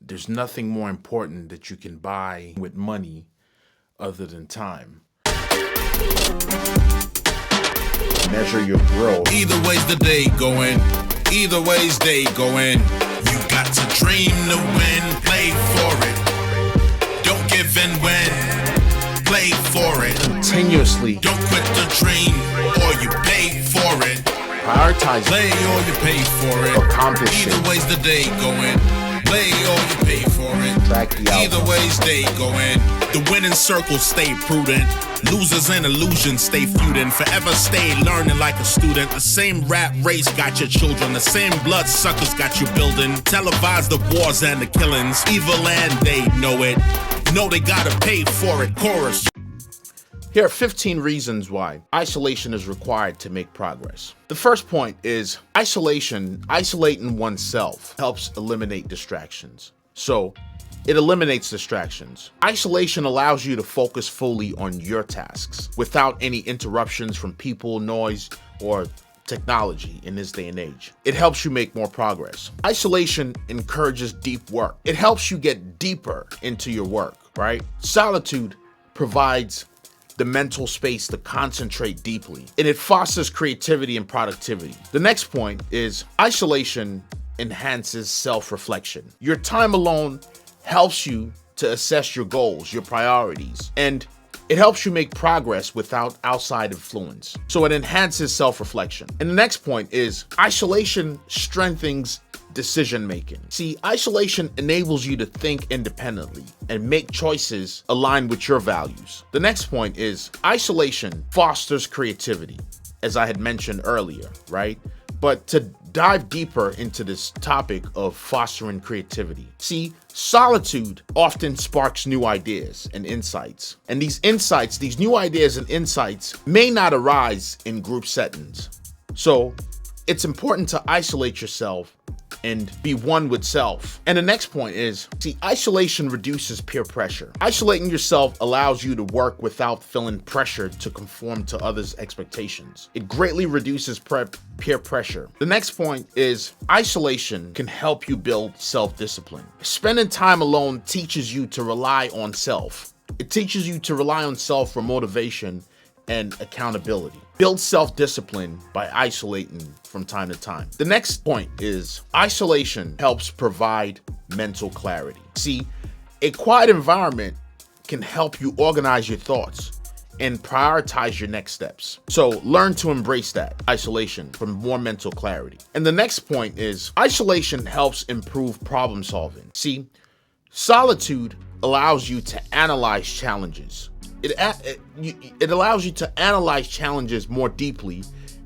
there's nothing more important that you can buy with money other than time. Measure your growth. Either way's the day going. Either way's day going. You got to dream to win. Play for it. Don't give in when. Play for it. Continuously. Don't quit the dream or you pay for it. Prioritize. Play or you pay for it. Accomplish Either it. way's the day going. Play or you pay for it. Track the Either outcome. way's day going. The winning circle stay prudent. Losers and illusions stay feuding. Forever stay learning like a student. The same rat race got your children. The same blood suckers got you building. Televise the wars and the killings. Evil and they know it. Know they gotta pay for it. Chorus. Here are 15 reasons why isolation is required to make progress. The first point is isolating oneself helps eliminate distractions. So it eliminates distractions. Isolation allows you to focus fully on your tasks without any interruptions from people, noise, or technology in this day and age. It helps you make more progress. Isolation encourages deep work. It helps you get deeper into your work, right? Solitude provides the mental space to concentrate deeply, and it fosters creativity and productivity. The next point is isolation enhances self-reflection. Your time alone helps you to assess your goals, your priorities, and it helps you make progress without outside influence. So it enhances self-reflection. And the next point is isolation strengthens decision-making. See, isolation enables you to think independently and make choices aligned with your values. The next point is isolation fosters creativity, as I had mentioned earlier, right? But to dive deeper into this topic of fostering creativity, see, solitude often sparks new ideas and insights. And these insights, these new ideas and insights may not arise in group settings. So it's important to isolate yourself and be one with self. And the next point is, see, isolation reduces peer pressure. Isolating yourself allows you to work without feeling pressured to conform to others' expectations. It greatly reduces peer pressure. The next point is isolation can help you build self-discipline. Spending time alone teaches you to rely on self. It teaches you to rely on self for motivation and accountability. Build self-discipline by isolating from time to time. The next point is isolation helps provide mental clarity. See, a quiet environment can help you organize your thoughts and prioritize your next steps. So learn to embrace that isolation for more mental clarity. And the next point is isolation helps improve problem solving. See, solitude allows you to analyze challenges. It allows you to analyze challenges more deeply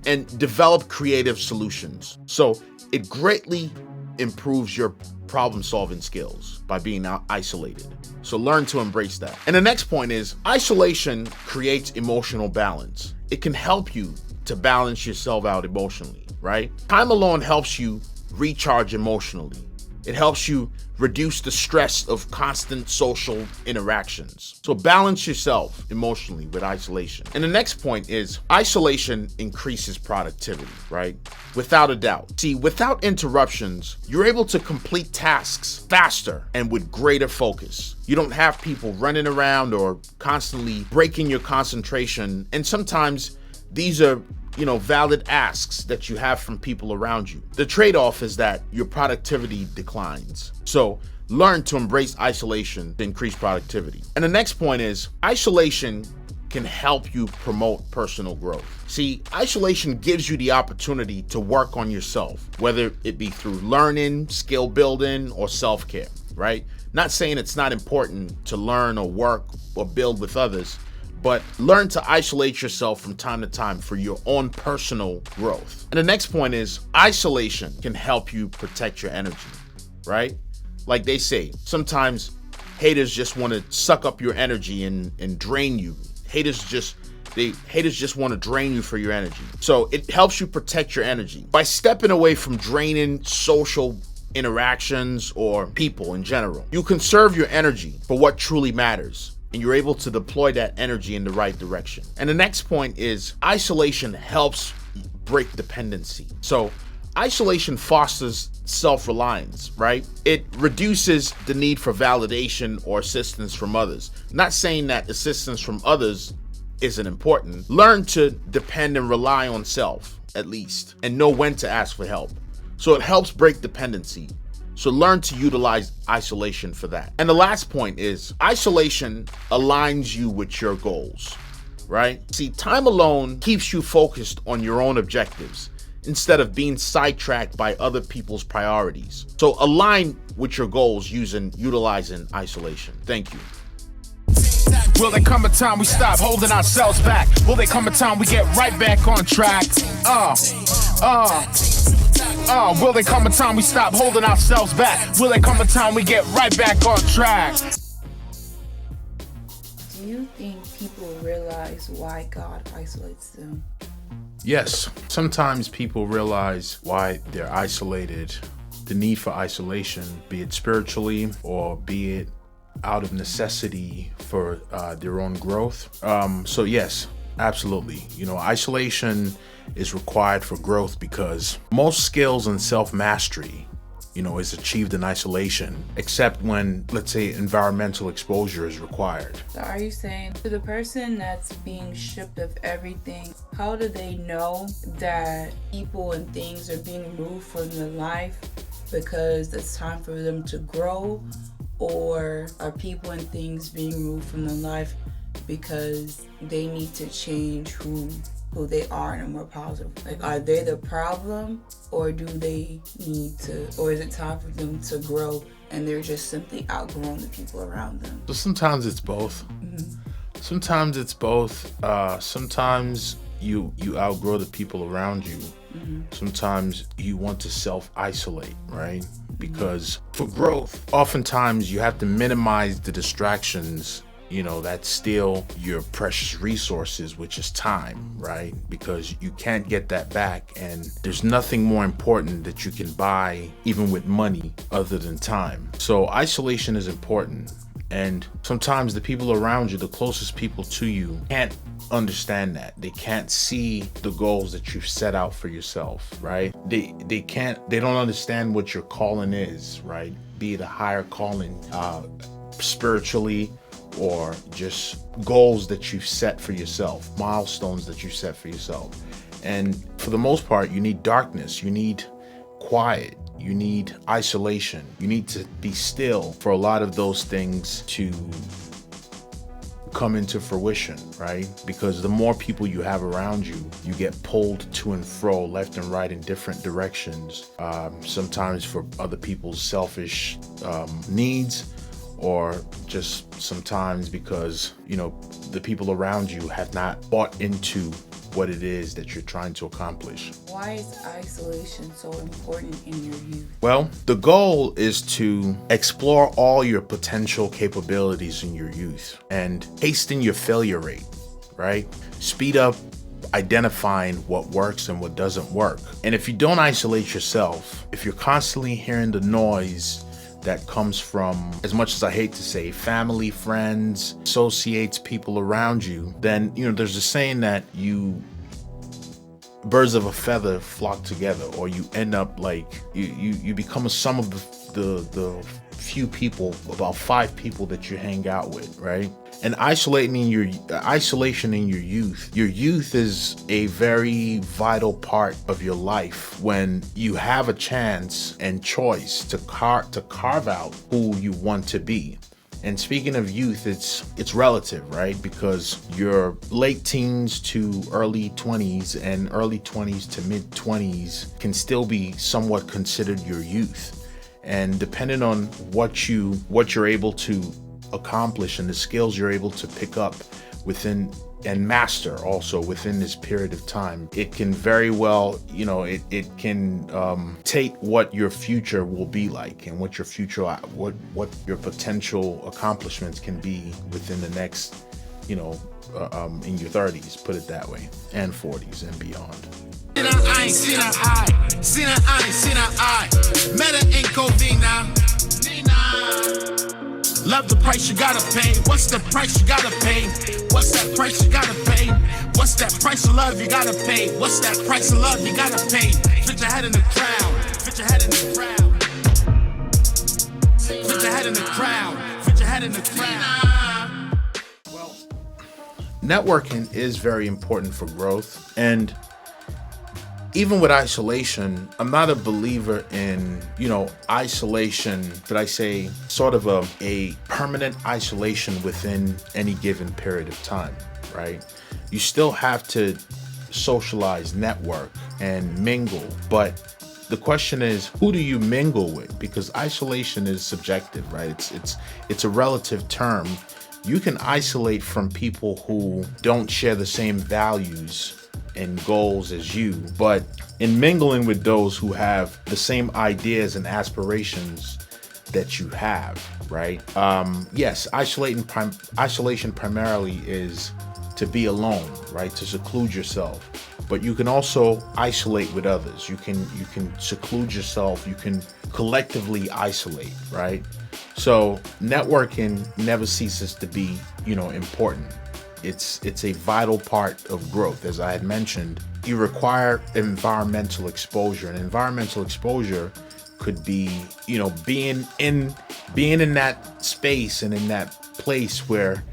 and develop creative solutions. So it greatly improves your problem-solving skills by being isolated. So learn to embrace that. And the next point is isolation creates emotional balance. It can help you to balance yourself out emotionally, right? Time alone helps you recharge emotionally. It helps you reduce the stress of constant social interactions. So balance yourself emotionally with isolation. And the next point is isolation increases productivity, right? Without a doubt. See, without interruptions, you're able to complete tasks faster and with greater focus. You don't have people running around or constantly breaking your concentration. And sometimes these are valid asks that you have from people around you. The trade-off is that your productivity declines. So learn to embrace isolation to increase productivity. And the next point is isolation can help you promote personal growth. See, isolation gives you the opportunity to work on yourself, whether it be through learning, skill building, or self-care, right? Not saying it's not important to learn or work or build with others, but learn to isolate yourself from time to time for your own personal growth. And the next point is isolation can help you protect your energy, right? Like they say, sometimes haters just want to suck up your energy and drain you. Haters just want to drain you for your energy. So it helps you protect your energy by stepping away from draining social interactions or people in general. You conserve your energy for what truly matters, and you're able to deploy that energy in the right direction. And the next point is isolation helps break dependency. So Isolation fosters self-reliance, right? It reduces the need for validation or assistance from others. Not saying that assistance from others isn't important. Learn to depend and rely on self, at least, and know when to ask for help. So it helps break dependency. So learn to utilize isolation for that. And the last point is isolation aligns you with your goals, right? See, time alone keeps you focused on your own objectives instead of being sidetracked by other people's priorities. So align with your goals utilizing isolation. Thank you. Will there come a time we stop holding ourselves back? Will there come a time we get right back on track? Will there come a time we stop holding ourselves back? Will there come a time we get right back on track? Do you think people realize why God isolates them? Yes, sometimes people realize why they're isolated, the need for isolation, be it spiritually or be it out of necessity for their own growth. So yes, absolutely. Isolation is required for growth because most skills and self-mastery, is achieved in isolation, except when, let's say, environmental exposure is required. So are you saying to the person that's being stripped of everything, how do they know that people and things are being removed from their life because it's time for them to grow? Or are people and things being removed from their life because they need to change who they are in a more positive? Like, are they the problem, or do they need to, or is it time for them to grow and they're just simply outgrowing the people around them? So sometimes it's both. Mm-hmm. Sometimes it's both. Sometimes you outgrow the people around you. Mm-hmm. Sometimes you want to self-isolate, right? Because for growth, oftentimes you have to minimize the distractions, that steal your precious resources, which is time, right? Because you can't get that back, and there's nothing more important that you can buy, even with money, other than time. So isolation is important. And sometimes the people around you, the closest people to you, can't understand that. They can't see the goals that you've set out for yourself, right? They don't understand what your calling is, right? Be it a higher calling, spiritually, or just goals that you've set for yourself, milestones that you set for yourself. And for the most part, you need darkness, you need quiet, you need isolation, you need to be still for a lot of those things to come into fruition, right? Because the more people you have around you, you get pulled to and fro, left and right in different directions, sometimes for other people's selfish needs, or just sometimes because, the people around you have not bought into what it is that you're trying to accomplish. Why is isolation so important in your youth? Well, the goal is to explore all your potential capabilities in your youth and hasten your failure rate, right? Speed up identifying what works and what doesn't work. And if you don't isolate yourself, if you're constantly hearing the noise that comes from, as much as I hate to say, family, friends, associates, people around you, then, there's a saying that birds of a feather flock together, or you end up like, you become a sum of the few people, about 5 people that you hang out with, right? And isolation in your youth is a very vital part of your life when you have a chance and choice to carve out who you want to be. And speaking of youth, it's relative, right? Because your late teens to early 20s and early 20s to mid 20s can still be somewhat considered your youth. And depending on what you're able to accomplish and the skills you're able to pick up within and master also within this period of time, it can very well, it can take what your future will be like and what your future, what your potential accomplishments can be within the next, in your 30s, put it that way, and 40s and beyond. I ain't seen her eye, seen her eye, seen her eye. Met her in Covina. Love the price you gotta pay. What's the price you gotta pay? What's that price you gotta pay? What's that price of love you gotta pay? What's that price of love you gotta pay? Fit your head in the crowd. Fit your head in the crowd. Fit your head in the crowd. Fit your head in the crowd. Well, networking is very important for growth, and even with isolation, I'm not a believer in, isolation, but I say sort of a permanent isolation within any given period of time, right? You still have to socialize, network, and mingle, but the question is, who do you mingle with? Because isolation is subjective, right? It's a relative term. You can isolate from people who don't share the same values and goals as you, but in mingling with those who have the same ideas and aspirations that you have, right? Yes, isolation primarily is to be alone, right? To seclude yourself. But you can also isolate with others. You can seclude yourself. You can collectively isolate, right? So networking never ceases to be, important. It's a vital part of growth. As I had mentioned, you require environmental exposure, and environmental exposure could be, being in that space and in that place where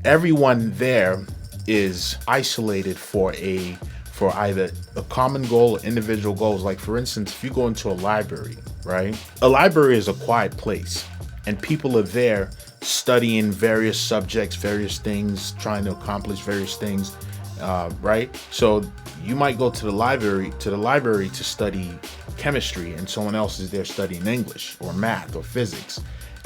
everyone there is isolated for either a common goal or individual goals. Like, for instance, if you go into a library, right? A library is a quiet place, and people are there studying various subjects, various things, trying to accomplish various things, right? So you might go to the library to study chemistry, and someone else is there studying English or math or physics,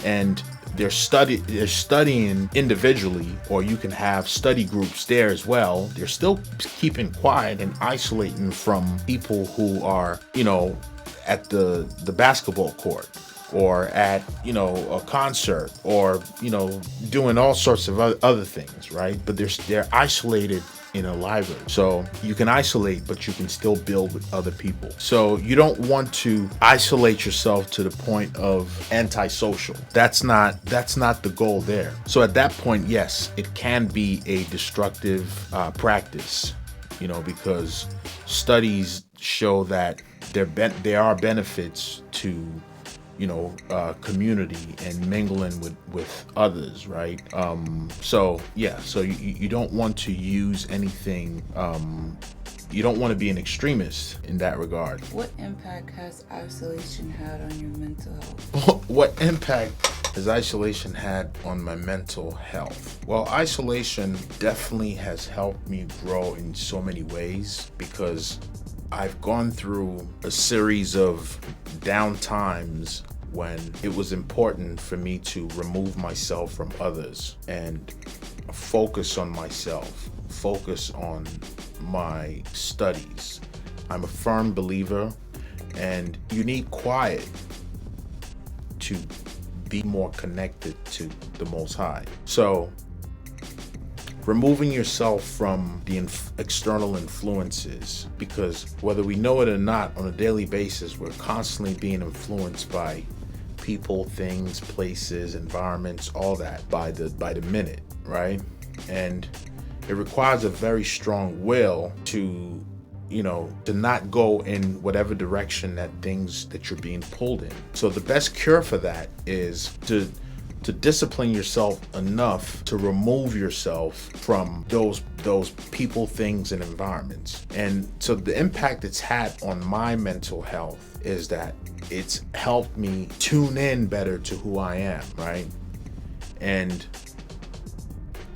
and they're studying individually, or you can have study groups there as well. They're still keeping quiet and isolating from people who are, at the basketball court, or at, a concert, or, doing all sorts of other things, right? But they're isolated in a library. So you can isolate, but you can still build with other people. So you don't want to isolate yourself to the point of antisocial. That's not the goal there. So at that point, yes, it can be a destructive practice, because studies show that there are benefits to community and mingling with others, right? So you don't want to use anything, you don't want to be an extremist in that regard. What impact has isolation had on your mental health? What impact has isolation had on my mental health? Well, isolation definitely has helped me grow in so many ways, because I've gone through a series of down times when it was important for me to remove myself from others and focus on myself, focus on my studies. I'm a firm believer, and you need quiet to be more connected to the Most High. So removing yourself from the external influences, because whether we know it or not, on a daily basis, we're constantly being influenced by people, things, places, environments, all that by the minute, right? And it requires a very strong will to not go in whatever direction that you're being pulled in. So the best cure for that is to discipline yourself enough to remove yourself from those people, things, and environments. And so the impact it's had on my mental health is that it's helped me tune in better to who I am, right? And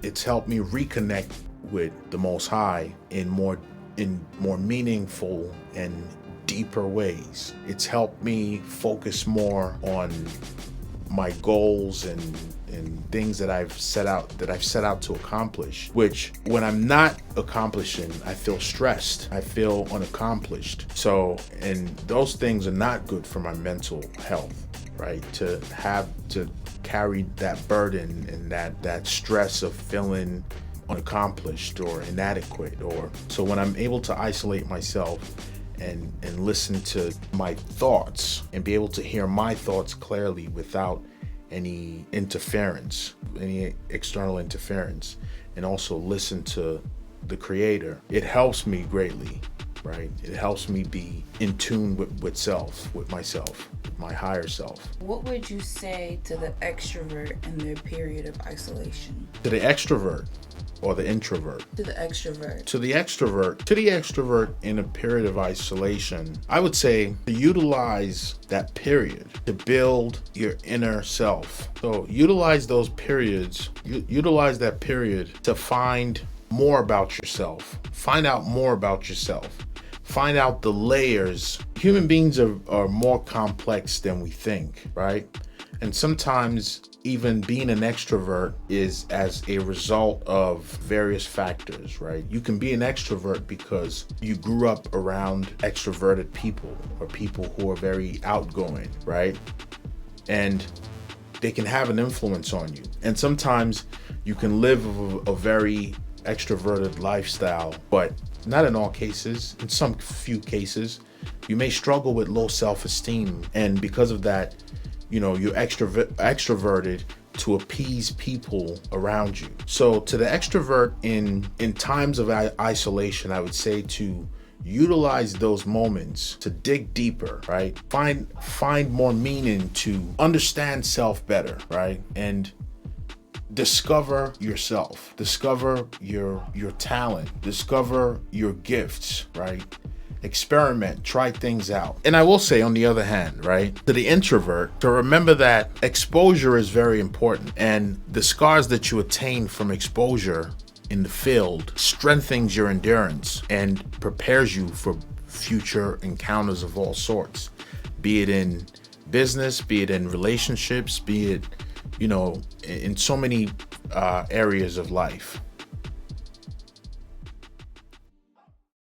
it's helped me reconnect with the Most High in more meaningful and deeper ways. It's helped me focus more on my goals and things that I've set out to accomplish, which when I'm not accomplishing, I feel stressed, I feel unaccomplished. So, and those things are not good for my mental health, right? To have to carry that burden and that stress of feeling unaccomplished or inadequate, or so when I'm able to isolate myself and listen to my thoughts and be able to hear my thoughts clearly without any interference, any external interference, and also listen to the creator, it helps me greatly, right? It helps me be in tune with self, with myself, my higher self. What would you say to the extrovert in their period of isolation? To the extrovert or the introvert? To the extrovert. To the extrovert in a period of isolation, I would say to utilize that period to build your inner self. So utilize those periods, utilize that period to find more about yourself. Find out more about yourself. Find out the layers. Human beings are more complex than we think, right? And sometimes even being an extrovert is as a result of various factors, right? You can be an extrovert because you grew up around extroverted people or people who are very outgoing, right? And they can have an influence on you. And sometimes you can live a very extroverted lifestyle, but not in all cases. In some few cases, you may struggle with low self-esteem, and because of that, you're extroverted to appease people around you. So to the extrovert in times of isolation, I would say to utilize those moments to dig deeper, right? Find more meaning, to understand self better, right? And discover yourself, discover your talent, discover your gifts, right? Experiment, try things out. And I will say, on the other hand, right, to the introvert, to remember that exposure is very important, and the scars that you attain from exposure in the field strengthens your endurance and prepares you for future encounters of all sorts, be it in business, be it in relationships, be it in so many areas of life.